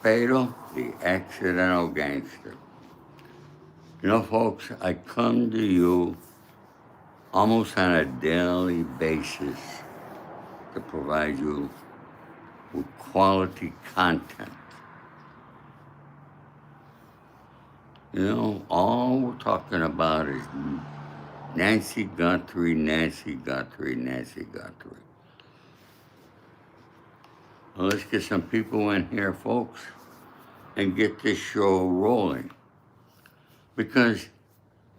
Spado, the accidental gangster. Folks, I come to you almost on a daily basis to provide you with quality content. All we're talking about is Nancy Guthrie, Nancy Guthrie, Nancy Guthrie. Well, let's get some people in here, folks, and get this show rolling. Because,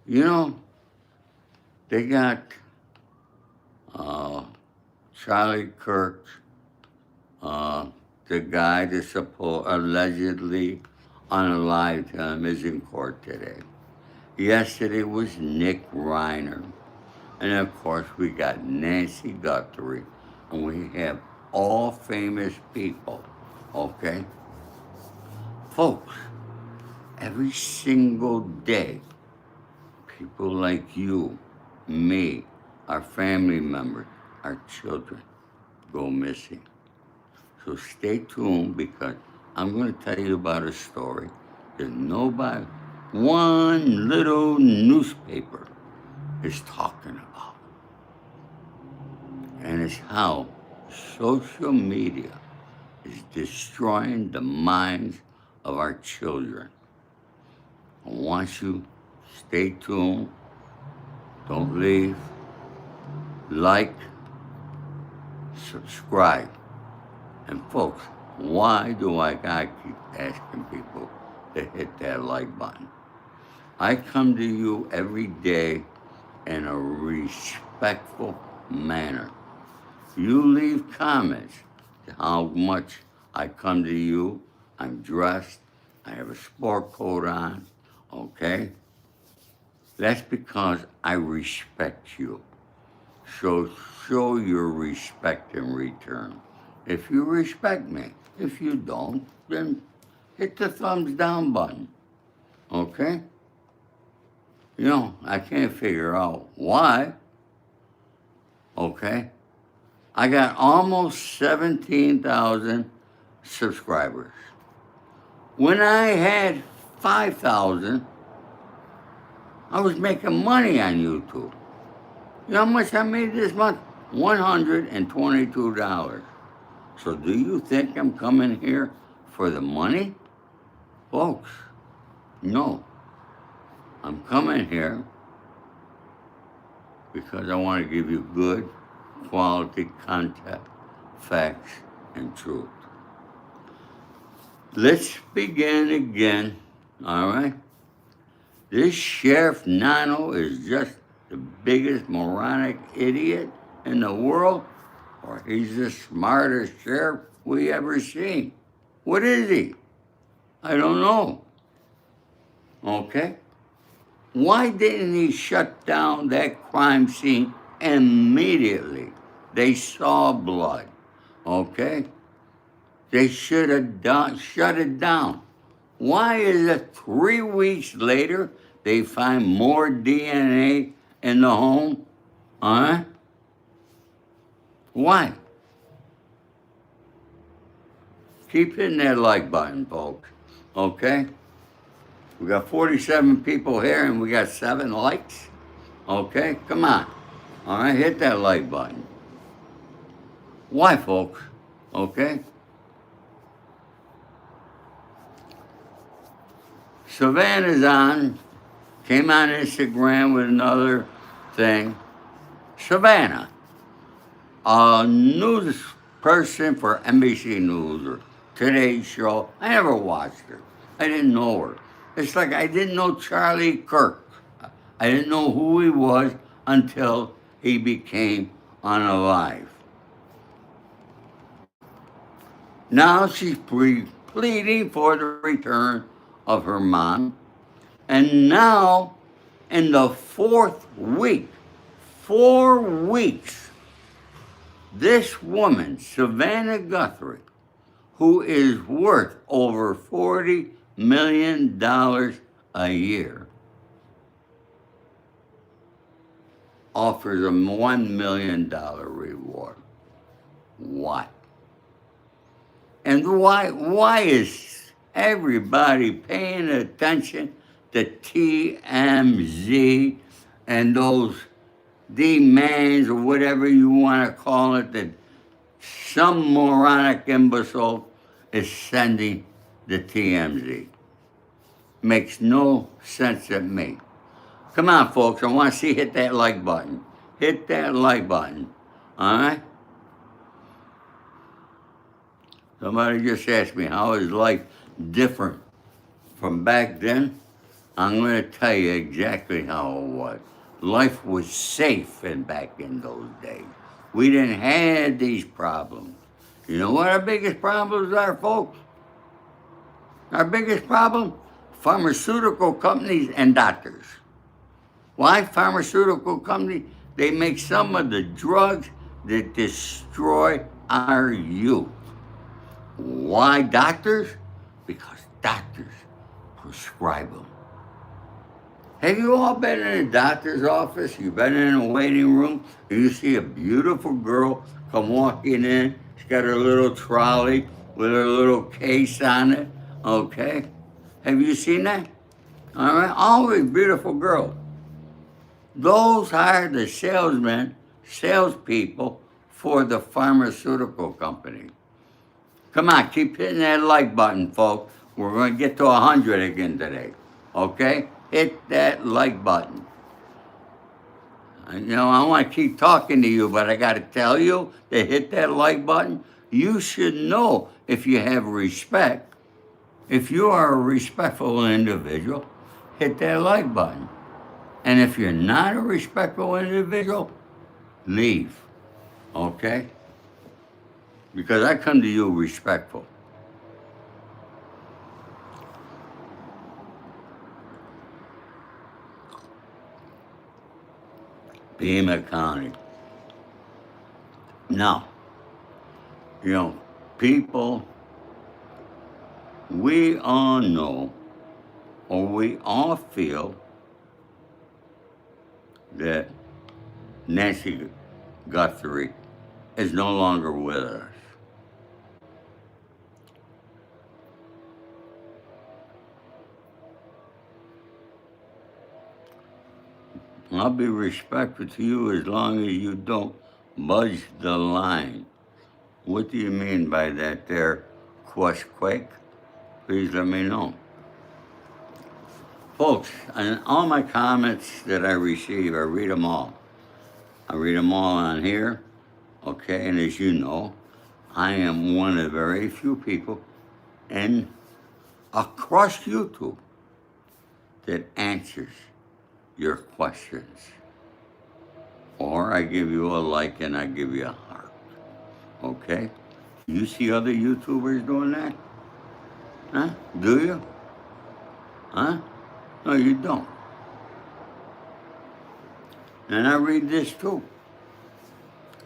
you know, they got Charlie Kirk, the guy that's allegedly unalived him, is in court today. Yesterday was Nick Reiner. And of course, we got Nancy Guthrie. And we have all famous people, okay? Folks, every single day, people like you, me, our family members, our children go missing. So stay tuned because I'm going to tell you about a story that nobody, one little newspaper is talking about. And it's how social media is destroying the minds of our children. I want you to stay tuned. Don't leave. Like, subscribe. And folks, why do I gotta keep asking people to hit that like button? I come to you every day in a respectful manner. You leave comments to how much I come to you. I'm dressed. I have a sport coat on, okay? That's because I respect you. So show your respect in return. If you respect me, if you don't, then hit the thumbs down button, okay? I can't figure out why, okay? I got almost 17,000 subscribers. When I had 5,000, I was making money on YouTube. You know how much I made this month? $122. So do you think I'm coming here for the money? Folks, no. I'm coming here because I want to give you good quality content, facts, and truth. Let's begin again, all right? This Sheriff Nano is just the biggest moronic idiot in the world, or he's the smartest sheriff we ever seen. What is he? I don't know. Okay? Why didn't he shut down that crime scene immediately? They saw blood, okay? They should have shut it down. Why is it 3 weeks later they find more DNA in the home? Huh? Why? Keep hitting that like button, folks, okay? We got 47 people here and we got 7 likes. Okay, come on. All right, hit that like button. Why, folks? Okay? Savannah's came on Instagram with another thing. Savanna, a news person for NBC News or Today's Show. I never watched her. I didn't know her. It's like I didn't know Charlie Kirk. I didn't know who he was until he became unalive. Now she's pleading for the return of her mom. And now, in the 4th week, 4 weeks, this woman, Savanna Guthrie, who is worth over $40 million a year, offers a $1 million reward. Why? And why is Everybody paying attention to TMZ and those demands or whatever you want to call it that some moronic imbecile is sending the TMZ. Makes no sense to me. Come on, folks. I want to see hit that like button. Hit that like button. All right? Somebody just asked me, how is life different from back then? I'm going to tell you exactly how it was. Life was safe back in those days. We didn't have these problems. You know what our biggest problems are, folks? Our biggest problem? Pharmaceutical companies and doctors. Why pharmaceutical companies? They make some of the drugs that destroy our youth. Why doctors? Because doctors prescribe them. Have you all been in a doctor's office? You've been in a waiting room and you see a beautiful girl come walking in. She's got her little trolley with her little case on it. Okay? Have you seen that? All right? Always beautiful girls. Those are the salespeople for the pharmaceutical company. Come on, keep hitting that like button, folks. We're going to get to 100 again today. Okay? Hit that like button. You know, I want to keep talking to you, but I got to tell you to hit that like button. You should know if you have respect. If you are a respectful individual, hit that like button. And if you're not a respectful individual, leave. Okay? Because I come to you respectful. Pima County. Now, you know, people, we all know, or we all feel that Nancy Guthrie is no longer with us. I'll be respectful to you as long as you don't budge the line. What do you mean by that there, Quake? Please let me know. Folks, and all my comments that I receive, I read them all. I read them all on here, okay? And as you know, I am one of very few people in across YouTube that answers your questions. Or I give you a like and I give you a heart. Okay? You see other YouTubers doing that? Huh? Do you? Huh? No, you don't. And I read this too.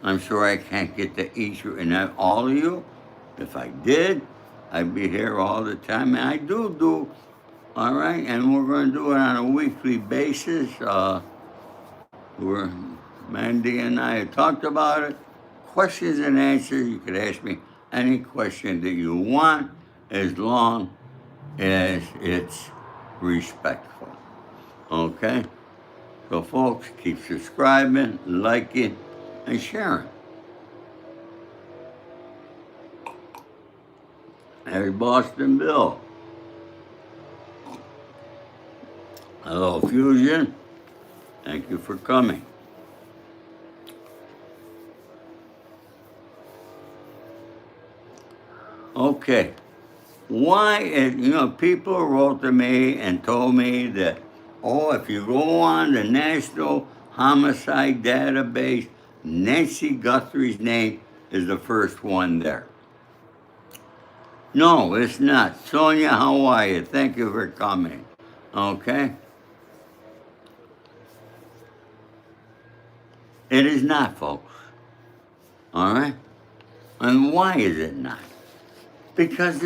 I'm sure I can't get to each and all of you. If I did, I'd be here all the time. And I do. All right, and we're going to do it on a weekly basis. Mandy and I had talked about it. Questions and answers. You could ask me any question that you want, as long as it's respectful. Okay? So, folks, keep subscribing, liking, and sharing. Hey, Boston Bill. Hello, Fusion. Thank you for coming. Okay. Why, people wrote to me and told me that, if you go on the National Homicide Database, Nancy Guthrie's name is the first one there. No, it's not. Sonia, how are you? Thank you for coming. Okay? It is not, folks. All right? And why is it not? Because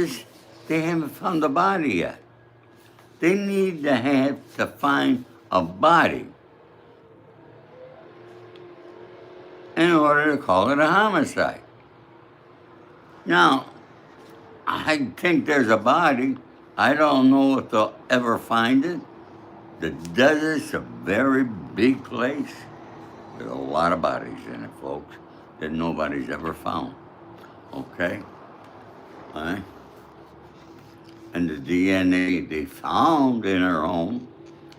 they haven't found the body yet. They need to find a body in order to call it a homicide. Now, I think there's a body, I don't know if they'll ever find it. The desert's a very big place. There's a lot of bodies in it, folks, that nobody's ever found. Okay? All right? And the DNA they found in her home,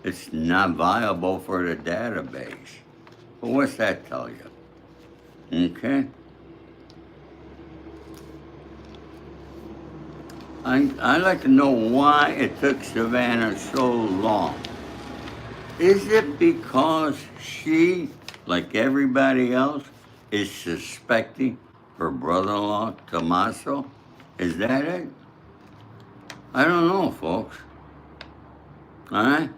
it's not viable for the database. But what's that tell you? Okay? I'd like to know why it took Savanna so long. Is it because she, like everybody else, is suspecting her brother-in-law, Tommaso? Is that it? I don't know, folks. All right?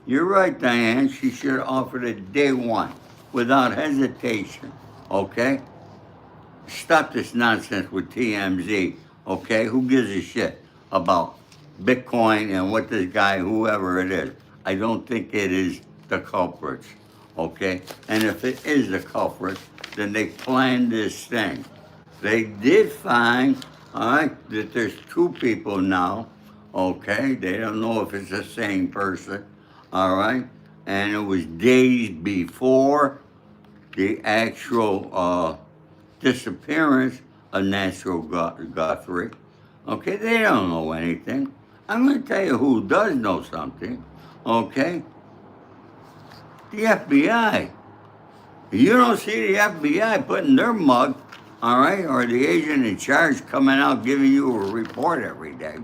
You're right, Diane. She should have offered it day one, without hesitation. Okay? Stop this nonsense with TMZ. Okay? Who gives a shit about Bitcoin and what this guy, whoever it is? I don't think it is the culprits. Okay? And if it is the culprits, then they planned this thing. They did find, all right, that there's two people now. Okay? They don't know if it's the same person. All right? And it was days before the actual disappearance of Natural Guthrie. Okay? They don't know anything. I'm going to tell you who does know something. Okay? The FBI. You don't see the FBI putting their mug, all right, or the agent in charge coming out giving you a report every day.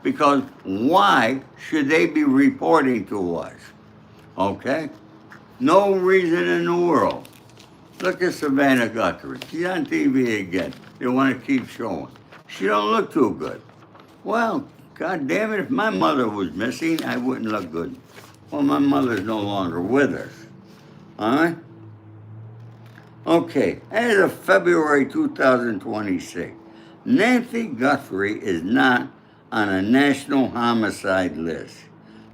Because why should they be reporting to us? Okay? No reason in the world. Look at Savanna Guthrie. She's on TV again. They want to keep showing. She don't look too good. Well, God damn it, if my mother was missing, I wouldn't look good. Well, my mother's no longer with us. All right? Okay, as of February 2026, Nancy Guthrie is not on a national homicide list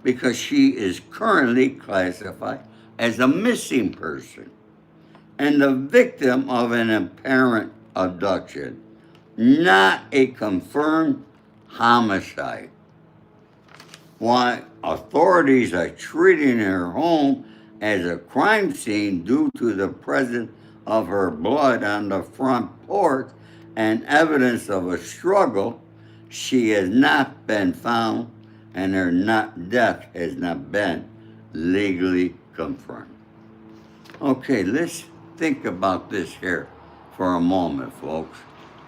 because she is currently classified as a missing person and the victim of an apparent abduction, not a confirmed homicide. While authorities are treating her home as a crime scene due to the presence of her blood on the front porch and evidence of a struggle, she has not been found and her death has not been legally confirmed. Okay, let's think about this here for a moment, folks.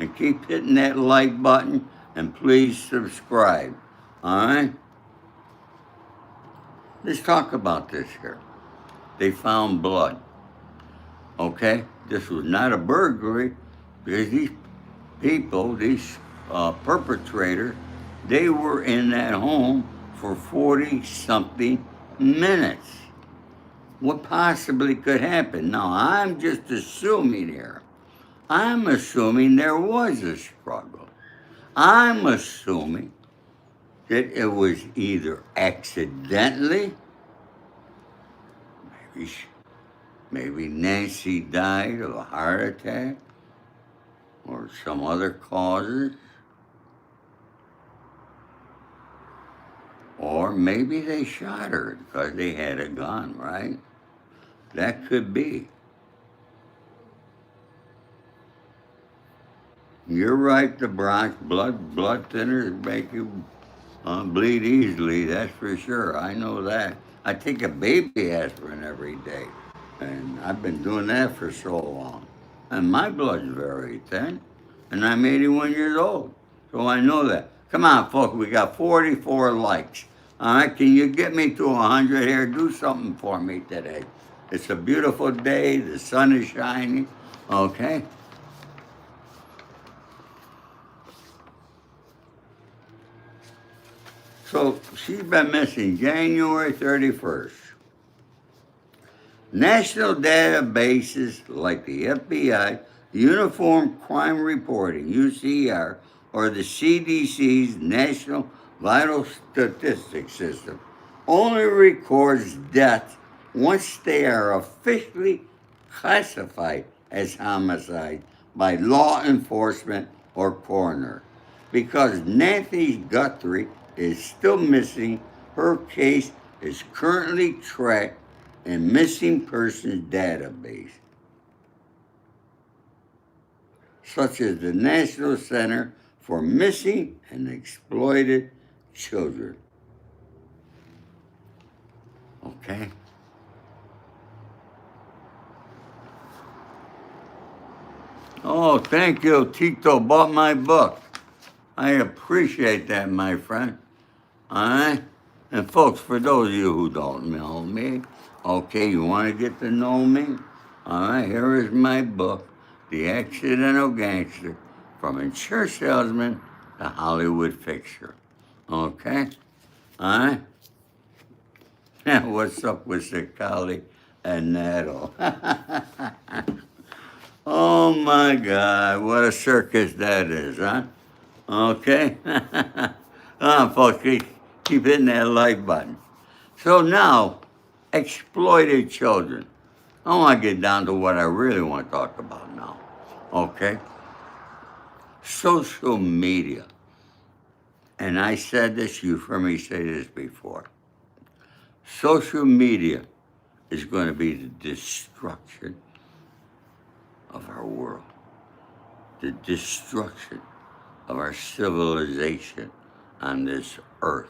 And keep hitting that like button and please subscribe. All right? Let's talk about this here. They found blood. Okay? This was not a burglary because these people, these perpetrators, they were in that home for 40-something minutes. What possibly could happen? Now, I'm just assuming here. I'm assuming there was a struggle. I'm assuming that it was either accidentally, maybe Nancy died of a heart attack or some other causes, or maybe they shot her because they had a gun, right? That could be. You're right, the Bronx blood thinners make you bleed easily, that's for sure. I know that. I take a baby aspirin every day, and I've been doing that for so long. And my blood's very thin, and I'm 81 years old, so I know that. Come on, folks, we got 44 likes. All right, can you get me to 100 here? Do something for me today. It's a beautiful day, the sun is shining, okay? So she's been missing January 31st. National databases like the FBI, Uniform Crime Reporting, UCR, or the CDC's National Vital Statistics System only records deaths once they are officially classified as homicide by law enforcement or coroner. because Nancy Guthrie is still missing. Her case is currently tracked in missing persons database, such as the National Center for Missing and Exploited Children. Okay? Oh, thank you. Tito bought my book. I appreciate that, my friend. All right? And folks, for those of you who don't know me, okay, you want to get to know me? All right, here is my book, The Accidental Gangster, From Insurance Salesman to Hollywood Fixture. Okay? All right? And what's up with Sakali and Nato? Oh my God, what a circus that is, huh? Okay? Folks, keep hitting that like button. So now, exploited children. I want to get down to what I really want to talk about now. Okay? Social media. And I said this, you've heard me say this before. Social media is going to be the destruction of our world, the destruction of our civilization on this earth.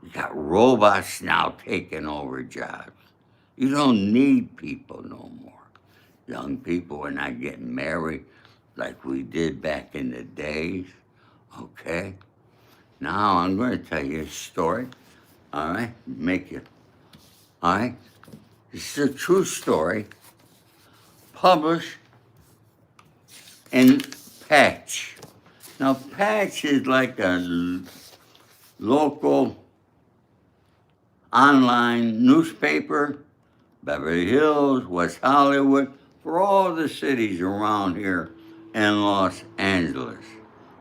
You got robots now taking over jobs. You don't need people no more. Young people are not getting married like we did back in the days, okay? Now I'm going to tell you a story, all right? All right? This is a true story published in Patch. Now, Patch is like a local online newspaper, Beverly Hills, West Hollywood, for all the cities around here in Los Angeles,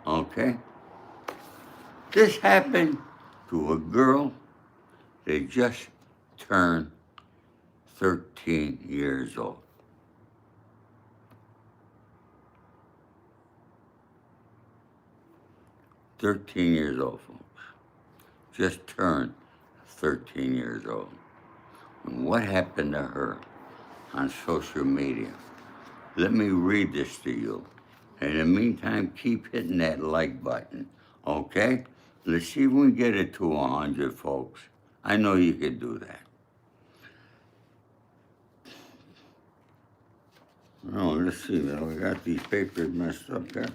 okay? This happened to a girl that just turned 13 years old. 13 years old, folks. Just turned 13 years old. And what happened to her on social media? Let me read this to you. In the meantime, keep hitting that like button, okay? Let's see if we can get it to 100, folks. I know you can do that. Oh, let's see. We got these papers messed up there.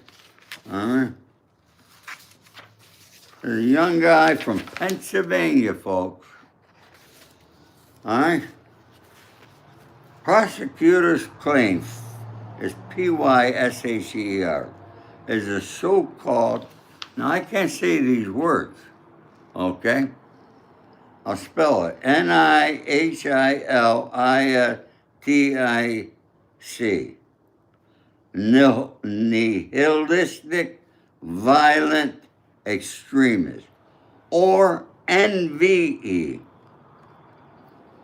All right. There's a young guy from Pennsylvania, folks. All right? Prosecutors claim, it's P-Y-S-H-E-R, is a so-called, now I can't say these words, okay? I'll spell it, Nihilistic, nihilistic, violent extremist, or NVE,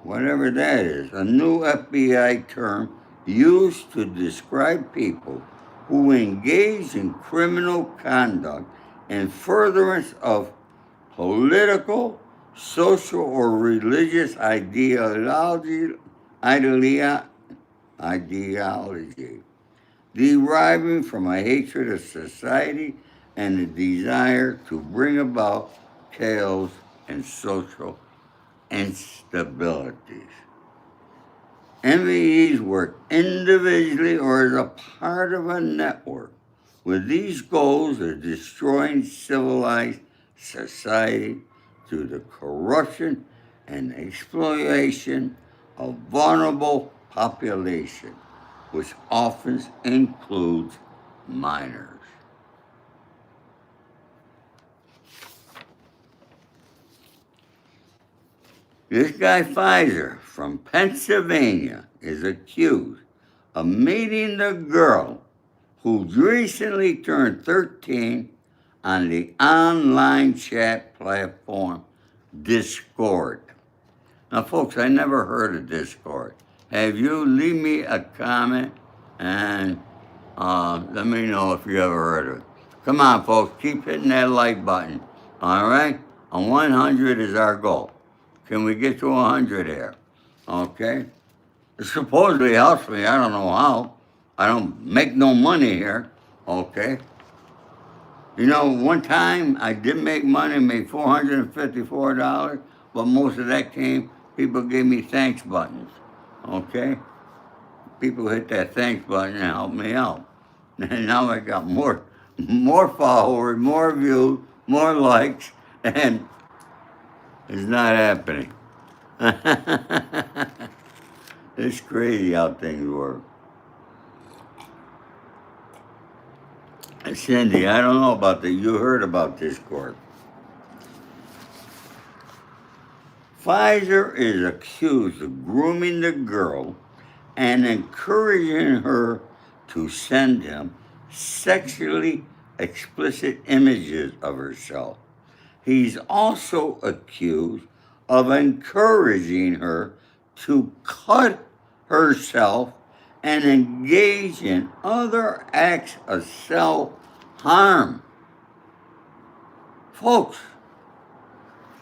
whatever that is, a new FBI term used to describe people who engage in criminal conduct in furtherance of political, social, or religious ideology, deriving from a hatred of society and a desire to bring about chaos and social instabilities. MVEs work individually or as a part of a network with these goals of destroying civilized society through the corruption and exploitation of vulnerable population, which often includes minors. This guy Pfizer from Pennsylvania is accused of meeting the girl who recently turned 13 on the online chat platform Discord. Now, folks, I never heard of Discord. Have you? Leave me a comment and let me know if you ever heard of it. Come on, folks, keep hitting that like button. All right? A 100 is our goal. Can we get to 100 here? Okay? It supposedly helps me. I don't know how. I don't make no money here. Okay? You know, one time I did make money, made $454, but most of that came, people gave me thanks buttons. Okay? People hit that thanks button and help me out. And now I got more followers, more views, more likes, and it's not happening. It's crazy how things work. And Cindy, I don't know about that. You heard about this court. Pfizer is accused of grooming the girl and encouraging her to send him sexually explicit images of herself. He's also accused of encouraging her to cut herself and engage in other acts of self-harm. Folks,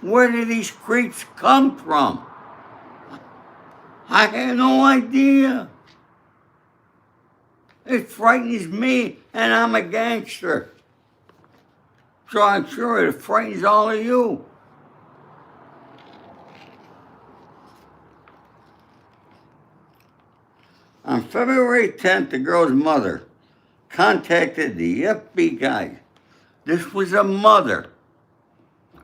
where do these creeps come from? I had no idea. It frightens me, and I'm a gangster. So I'm sure it frightens all of you. On February 10th, the girl's mother contacted the FBI. This was a mother.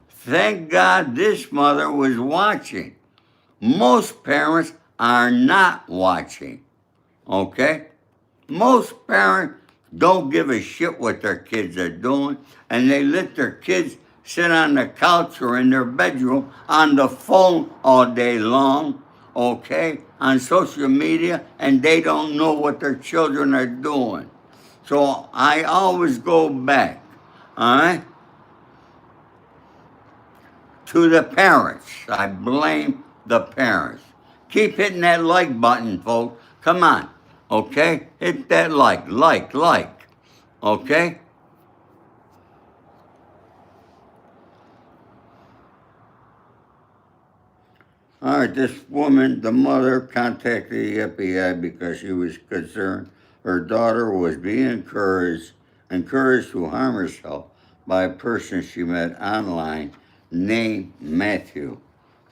Thank God this mother was watching. Most parents are not watching, okay? Most parents don't give a shit what their kids are doing, and they let their kids sit on the couch or in their bedroom on the phone all day long, okay, on social media, and they don't know what their children are doing. So I always go back, all right, to the parents. I blame the parents. Keep hitting that like button, folks. Come on, okay? Hit that like, okay? All right, this woman, the mother, contacted the FBI because she was concerned her daughter was being encouraged to harm herself by a person she met online named Matthew,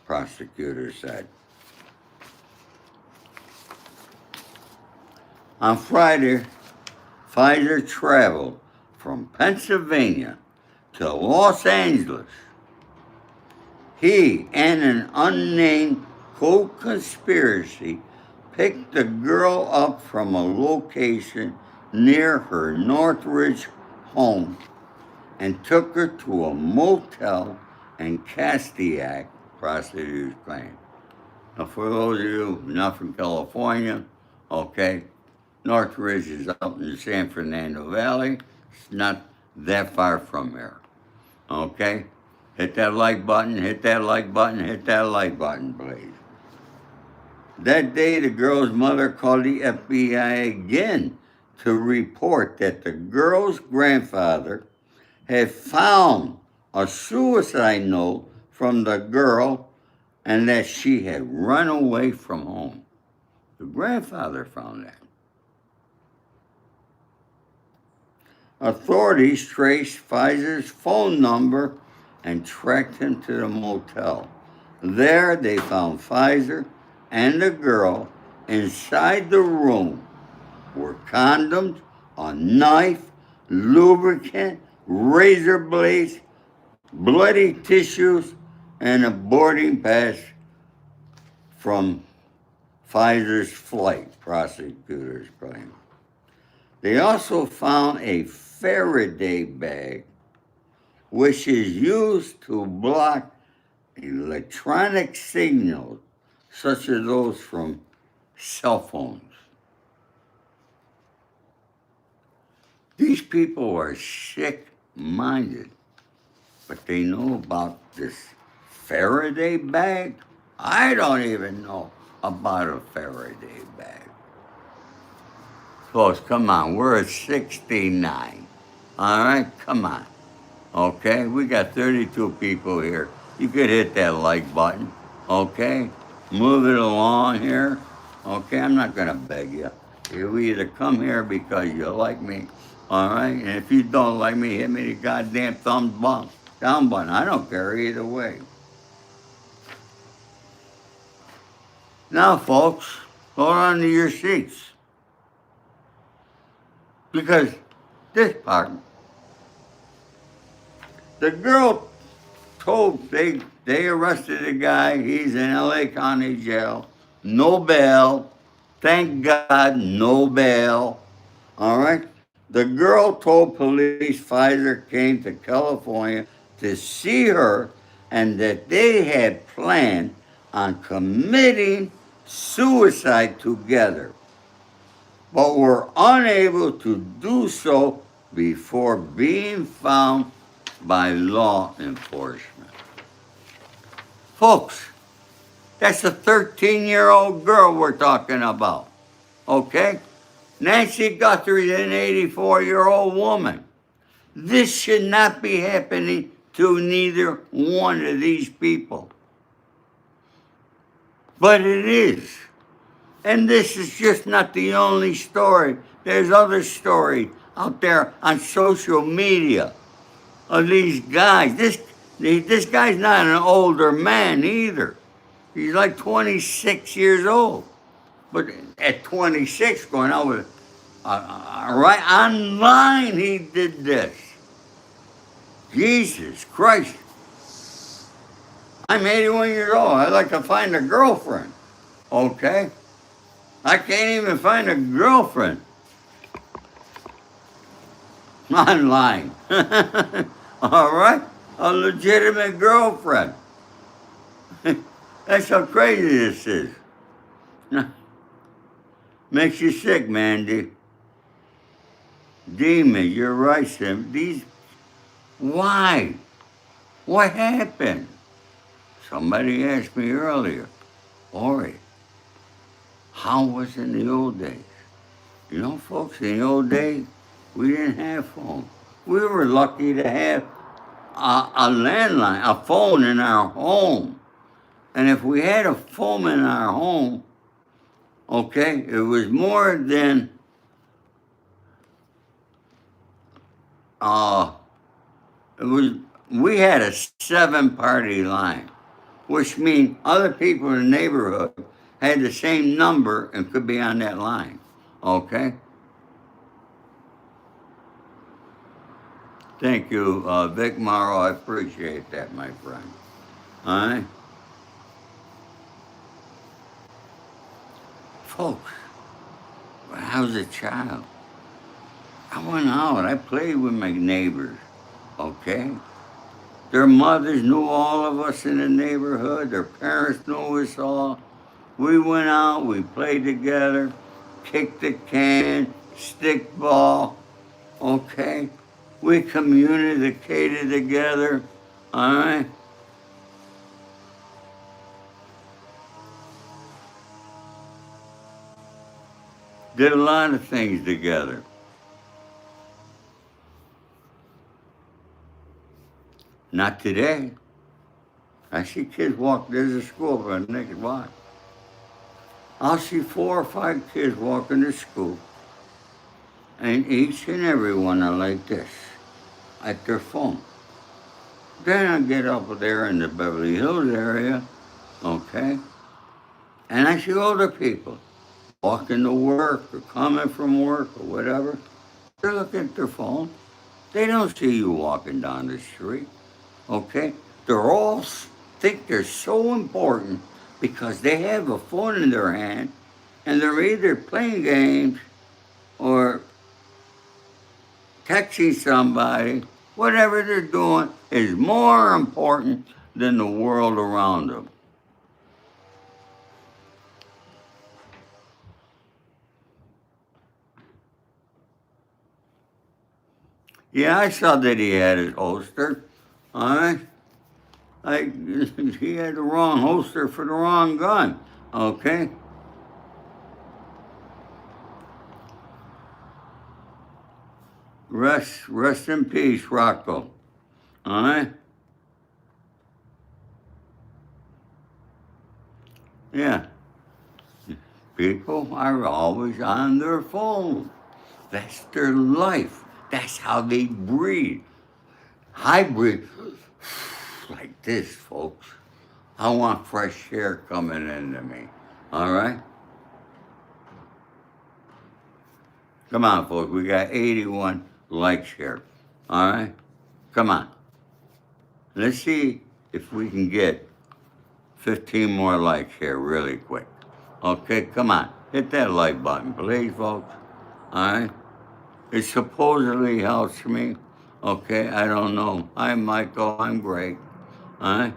prosecutor said. On Friday, Pfizer traveled from Pennsylvania to Los Angeles. He and an unnamed co-conspiracy picked the girl up from a location near her Northridge home and took her to a motel in Castiac, prosecutors claim. Now, for those of you not from California, okay, Northridge is out in the San Fernando Valley. It's not that far from here, okay? Hit that like button, hit that like button, hit that like button, please. That day, the girl's mother called the FBI again to report that the girl's grandfather had found a suicide note from the girl and that she had run away from home. The grandfather found that. Authorities traced Pfizer's phone number and tracked him to the motel. There, they found Pfizer and the girl. Inside the room were condoms, a knife, lubricant, razor blades, bloody tissues, and a boarding pass from Pfizer's flight, prosecutors claim. They also found a Faraday bag, which is used to block electronic signals, such as those from cell phones. These people are sick-minded, but they know about this Faraday bag? I don't even know about a Faraday bag. Folks, come on, we're at 69. All right, come on. Okay, we got 32 people here. You could hit that like button. Okay, move it along here. Okay, I'm not gonna beg you. You either come here because you like me, all right, and if you don't like me, hit me the goddamn down button. I don't care either way. Now, folks, hold on to your seats because this part, the girl told they arrested a guy. He's in L.A. County Jail. No bail. Thank God, no bail. All right. The girl told police Pfizer came to California to see her and that they had planned on committing suicide together, but were unable to do so before being found by law enforcement. Folks, that's a 13-year-old girl we're talking about, okay? Nancy Guthrie is an 84-year-old woman. This should not be happening to neither one of these people. But it is. And this is just not the only story. There's other stories out there on social media of these guys. This guy's not an older man either. He's like 26 years old. But at 26, going out with, right online, he did this. Jesus Christ. I'm 81 years old. I'd like to find a girlfriend. Okay? I can't even find a girlfriend online. All right? A legitimate girlfriend. That's how crazy this is. Makes you sick, Mandy. Demon, you're right, Sim. Why? What happened? Somebody asked me earlier, Ori, how was it in the old days? You know, folks, in the old days, we didn't have phones. We were lucky to have a landline, a phone in our home. And if we had a phone in our home, okay, it was more than it was. We had a 7-party line, which means other people in the neighborhood had the same number and could be on that line. Okay. Thank you, Vic Morrow. I appreciate that, my friend. All right, folks. When I was a child, I went out. I played with my neighbors. Okay. Their mothers knew all of us in the neighborhood. Their parents knew us all. We went out, we played together, kicked the can, stick ball, okay? We communicated together, all right? Did a lot of things together. Not today. I see kids walk, there's a school for the next block. I'll see 4 or 5 kids walking to school, and each and every one are like this, at their phone. Then I get up there in the Beverly Hills area, okay, and I see older people walking to work or coming from work or whatever. They're looking at their phone. They don't see you walking down the street, okay? They're all think they're so important because they have a phone in their hand and they're either playing games or texting somebody. Whatever they're doing is more important than the world around them. Yeah, I saw that he had his holster. All right. He had the wrong holster for the wrong gun. Okay. Rest in peace, Rocco. All right? Yeah. People are always on their phone. That's their life. That's how they breathe. I breathe like this, folks. I want fresh air coming into me. All right? Come on, folks. We got 81 likes here. All right? Come on. Let's see if we can get 15 more likes here really quick. Okay, come on. Hit that like button, please, folks. All right? It supposedly helps me. Okay, I don't know. Hi, Michael. I'm great. All right?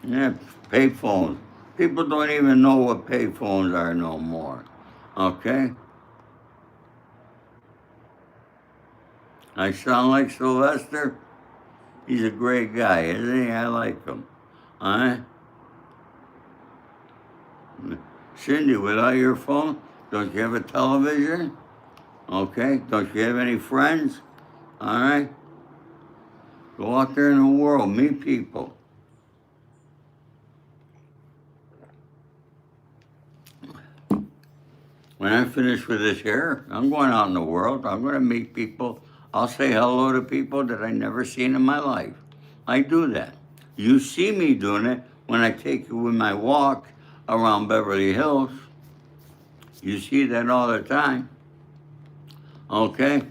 Yeah, payphones. People don't even know what payphones are no more. Okay? I sound like Sylvester? He's a great guy, isn't he? I like him. All right? Cindy, without your phone, don't you have a television? Okay? Don't you have any friends? All right? Go out there in the world, meet people. When I'm finished with this here, I'm going out in the world. I'm going to meet people. I'll say hello to people that I never seen in my life. I do that. You see me doing it when I take you with my walk around Beverly Hills. You see that all the time. Okay?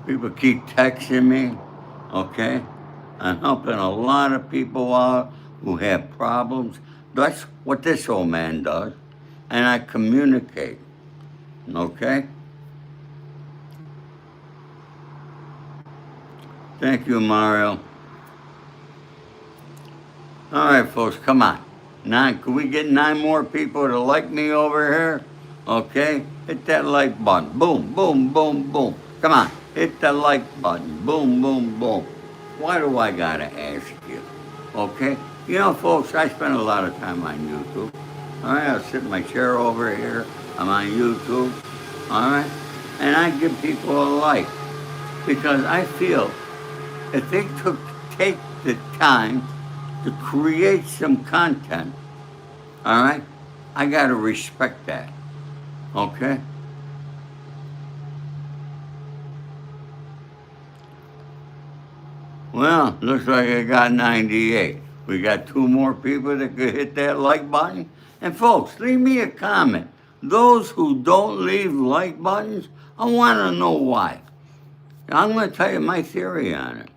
People keep texting me. Okay? I'm helping a lot of people out who have problems. That's what this old man does. And I communicate. Okay? Thank you, Mario. All right, folks, come on. Can we get 9 more people to like me over here? Okay? Hit that like button. Boom, boom, boom, boom. Come on. Hit the like button. Boom, boom, boom. Why do I gotta ask you? Okay? You know, folks, I spend a lot of time on YouTube. All right? I'll sit in my chair over here. I'm on YouTube. All right? And I give people a like because I feel if they take the time to create some content, all right, I got to respect that, okay? Well, looks like I got 98. We got 2 more people that could hit that like button. And folks, leave me a comment. Those who don't leave like buttons, I want to know why. I'm going to tell you my theory on it.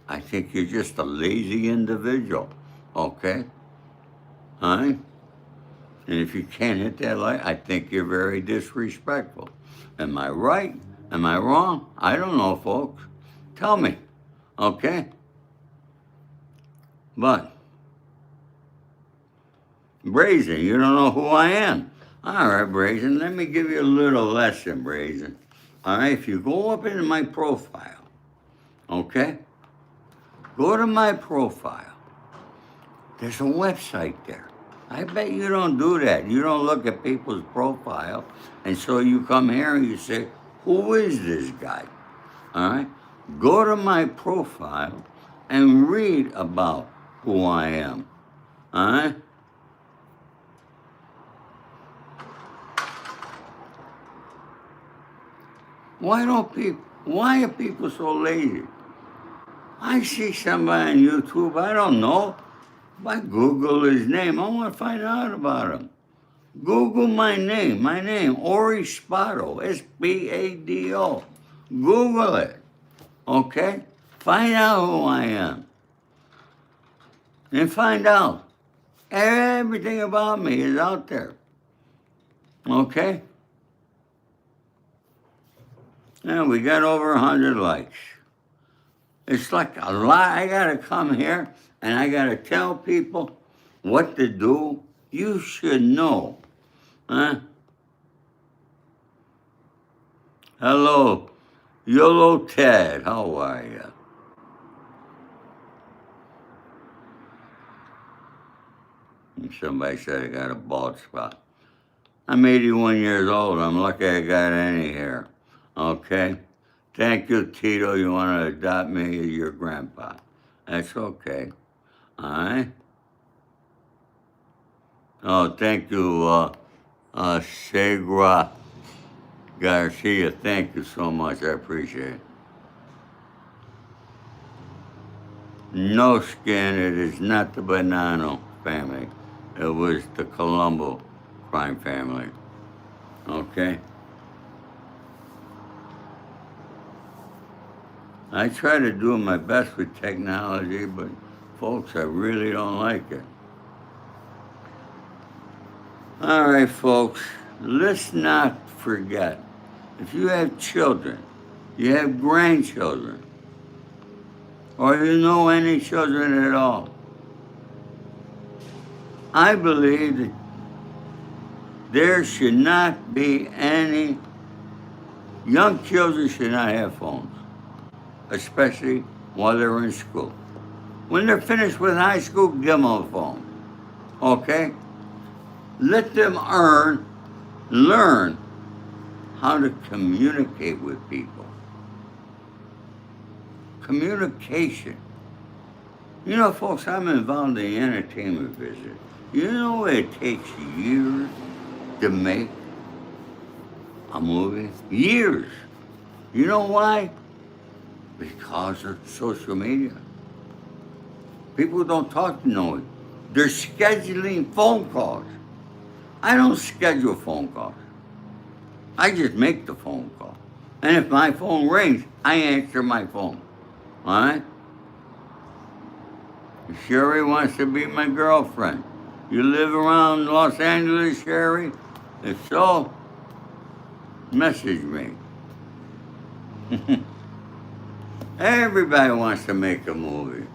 I think you're just a lazy individual, okay? All right? And if you can't hit that like, I think you're very disrespectful. Am I right? Am I wrong? I don't know, folks. Tell me, okay? But, Brazen, you don't know who I am. All right, Brazen, let me give you a little lesson, Brazen. All right, if you go up into my profile, okay? Go to my profile. There's a website there. I bet you don't do that. You don't look at people's profile, and so you come here and you say, who is this guy? All right? Go to my profile and read about who I am. All right? Why are people so lazy? I see somebody on YouTube, I don't know. If I Google his name, I want to find out about him. Google my name, Ori Spado, S-P-A-D-O. Google it, okay? Find out who I am. And find out. Everything about me is out there, okay? And we got over 100 likes. It's like a lot. I gotta come here and I gotta tell people what to do. You should know. Huh? Hello, YOLO Ted. How are you? And somebody said I got a bald spot. I'm 81 years old. I'm lucky I got any hair. Okay? Thank you, Tito. You want to adopt me as your grandpa. That's okay. All right? Oh, thank you, Segra Garcia. Thank you so much. I appreciate it. No skin. It is not the Bonanno family. It was the Colombo crime family. Okay? I try to do my best with technology, but folks, I really don't like it. All right, folks, let's not forget, if you have children, you have grandchildren, or you know any children at all, I believe that there should not be any, young children should not have phones, especially while they're in school. When they're finished with high school, give them a phone, okay? Let them learn how to communicate with people. Communication. You know, folks, I'm involved in the entertainment business. You know it takes years to make a movie? Years. You know why? Because of social media. People don't talk to no one. They're scheduling phone calls. I don't schedule phone calls. I just make the phone call. And if my phone rings, I answer my phone. All right? Sherry wants to be my girlfriend. You live around Los Angeles, Sherry? If so, message me. Everybody wants to make a movie.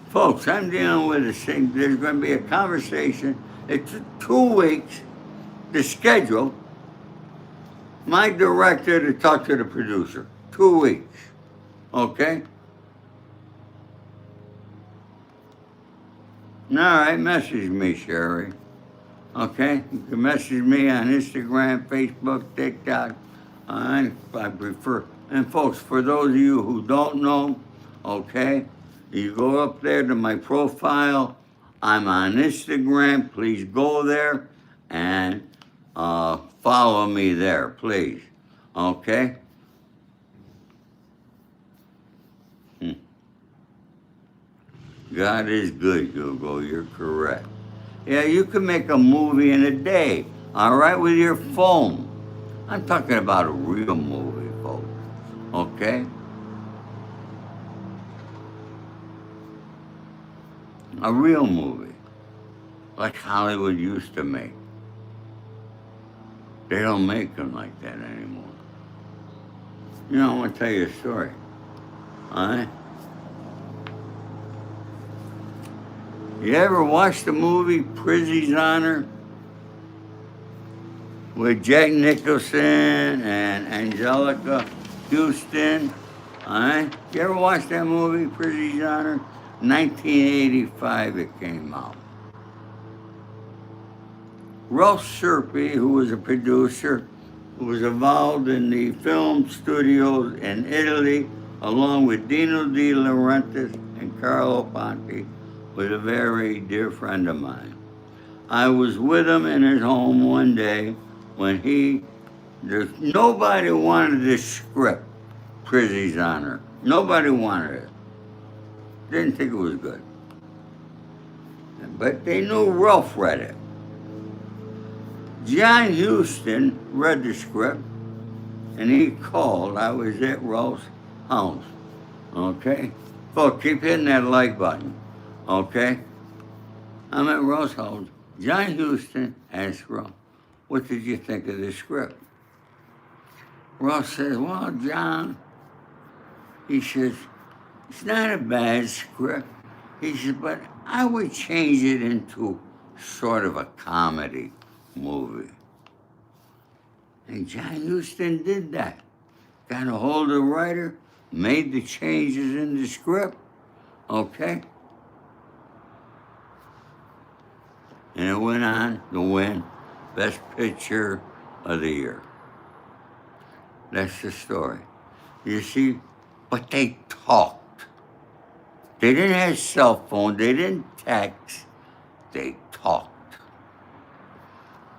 Folks, I'm dealing with this thing. There's going to be a conversation. It's 2 weeks to schedule my director to talk to the producer. 2 weeks. Okay? All right, message me, Sherry. Okay? You can message me on Instagram, Facebook, TikTok. I prefer. And folks, for those of you who don't know, okay, you go up there to my profile. I'm on Instagram. Please go there and follow me there, please. Okay? God is good, Google. You're correct. Yeah, you can make a movie in a day, all right, with your phone. I'm talking about a real movie, folks. Okay? A real movie, like Hollywood used to make. They don't make them like that anymore. You know, I want to tell you a story. All right? You ever watched the movie Prizzy's Honor with Jack Nicholson and Angelica Houston? All right? You ever watch that movie, Prizzy's Honor? 1985 it came out. Ralph Serpi, who was a producer, who was involved in the film studios in Italy, along with Dino De Laurentiis and Carlo Ponti, was a very dear friend of mine. I was with him in his home one day when nobody wanted this script, Prizzy's Honor. Nobody wanted it. Didn't think it was good. But they knew Ralph read it. John Huston read the script, and he called. I was at Ralph's house, okay? Folks, keep hitting that like button, okay? I'm at Ralph's house. John Huston asked Ralph, what did you think of the script? Ralph says, well, John, he says, it's not a bad script. He says, but I would change it into sort of a comedy movie. And John Huston did that. Got a hold of the writer, made the changes in the script, okay? and it went on to win Best Picture of the Year. That's the story. You see, but they talked. They didn't have cell phone. They didn't text. They talked.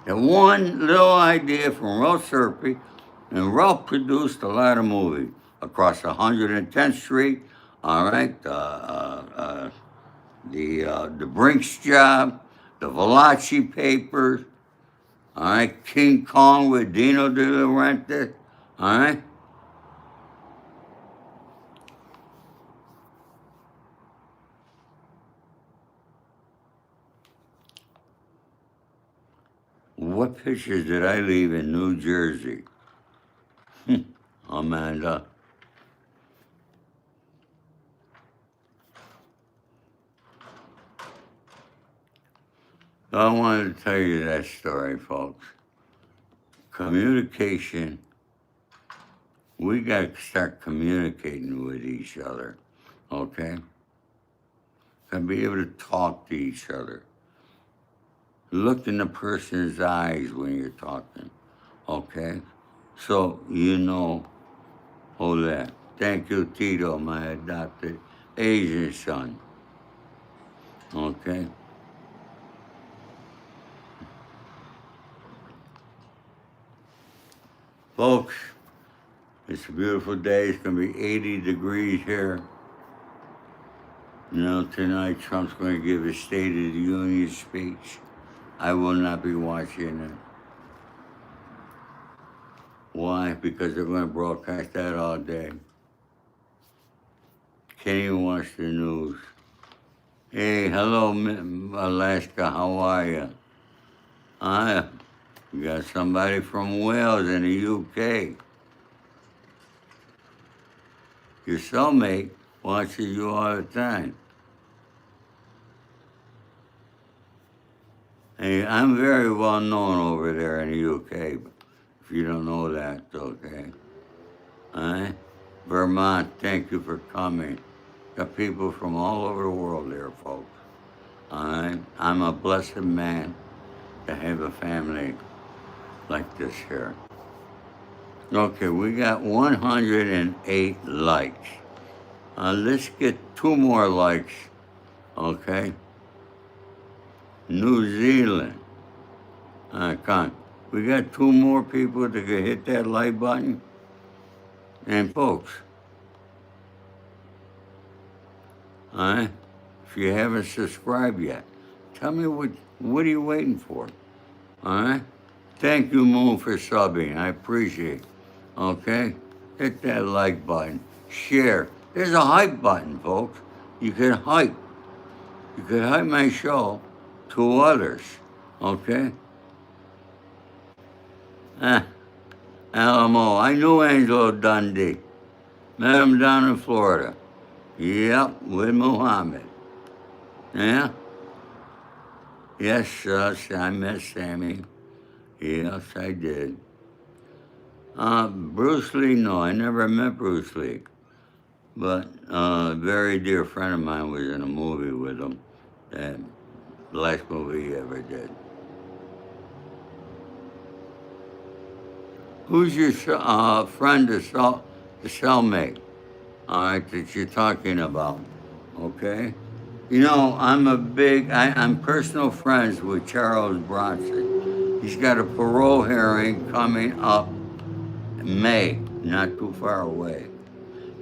The one little idea from Ralph Serpi, and Ralph produced a lot of movies across 110th Street. All right, the Brinks Job, the Valachi Papers. All right, King Kong with Dino De Laurentiis. All right. What pictures did I leave in New Jersey? Amanda. I wanted to tell you that story, folks. Communication. We got to start communicating with each other, okay? And be able to talk to each other. Look in the person's eyes when you're talking, okay? So you know, hold that. Thank you, Tito, my adopted Asian son, okay? Folks, it's a beautiful day. It's going to be 80 degrees here. You know, tonight Trump's going to give his State of the Union speech. I will not be watching it. Why? Because they're going to broadcast that all day. Can't even watch the news. Hey, hello, Alaska. How are you? We got somebody from Wales in the UK. Your cellmate watches you all the time. Hey, I'm very well known over there in the UK. If you don't know that, okay. All right? Vermont, thank you for coming. Got people from all over the world there, folks. All right? I'm a blessed man to have a family like this here. Okay, we got 108 likes. Let's get 2 more likes, okay? New Zealand. Come on. We got 2 more people that can hit that like button. And folks, all right, if you haven't subscribed yet, tell me what are you waiting for? All right? Thank you, Moon, for subbing. I appreciate it. Okay? Hit that like button. Share. There's a hype button, folks. You can hype. You can hype my show to others. Okay? Alamo. I knew Angelo Dundee. Met him down in Florida. Yep, with Muhammad. Yeah? Yes, I met Sammy. Yes, I did. Bruce Lee, no, I never met Bruce Lee. But a very dear friend of mine was in a movie with him. The last movie he ever did. Who's your friend, the cellmate, all right, that you're talking about, okay? You know, I'm personal friends with Charles Bronson. He's got a parole hearing coming up in May, not too far away.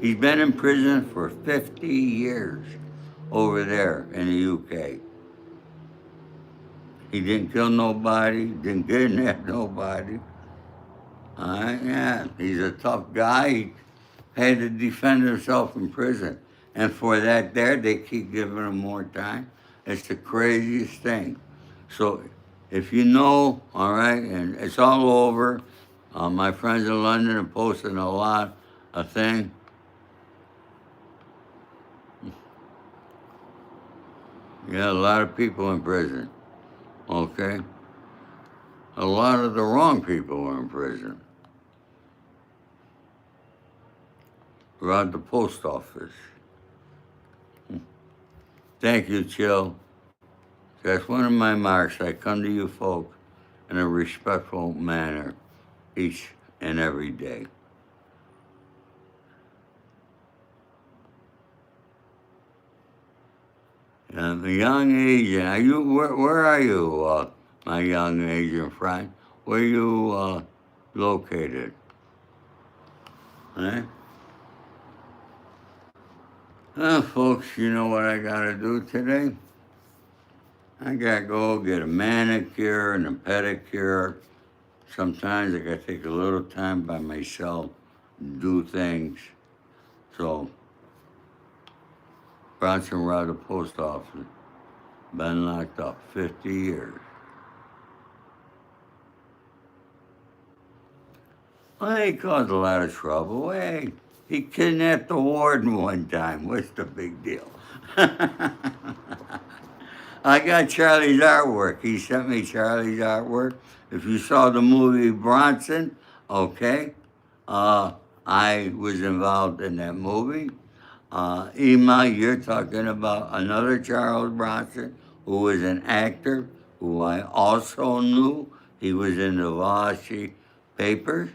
He's been in prison for 50 years over there in the UK. He didn't kill nobody, didn't kidnap nobody. Yeah, he's a tough guy. He had to defend himself in prison. And for that there, they keep giving him more time. It's the craziest thing. So if you know, all right, and it's all over, my friends in London are posting a lot of things. Yeah, a lot of people in prison, okay? A lot of the wrong people are in prison. Around the post office. Thank you, Chill. That's one of my marks. I come to you folks in a respectful manner each and every day. And the young Asian, are you, where are you, my young Asian friend? Where are you located? Eh? Folks, you know what I gotta do today? I gotta go get a manicure and a pedicure. Sometimes I gotta take a little time by myself, do things. So, Bronson Road, the post office, been locked up 50 years. Well, he caused a lot of trouble. Hey, he kidnapped the warden one time. What's the big deal? I got Charlie's artwork. He sent me Charlie's artwork. If you saw the movie Bronson, okay, I was involved in that movie. Ima, you're talking about another Charles Bronson who was an actor who I also knew. He was in the Vashi papers,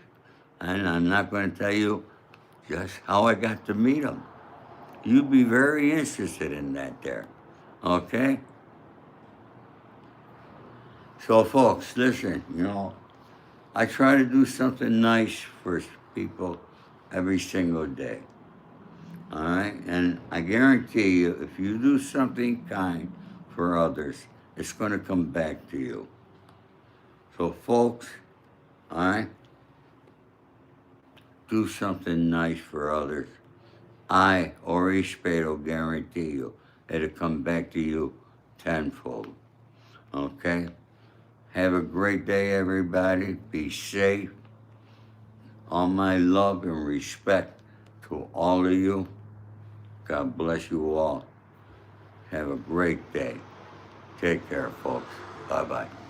and I'm not going to tell you just how I got to meet him. You'd be very interested in that there, okay? So, folks, listen, I try to do something nice for people every single day. All right? And I guarantee you, if you do something kind for others, it's going to come back to you. So, folks, all right? Do something nice for others. I, Ori Spado, guarantee you it'll come back to you tenfold. Okay? Have a great day, everybody. Be safe. All my love and respect to all of you. God bless you all. Have a great day. Take care, folks. Bye-bye.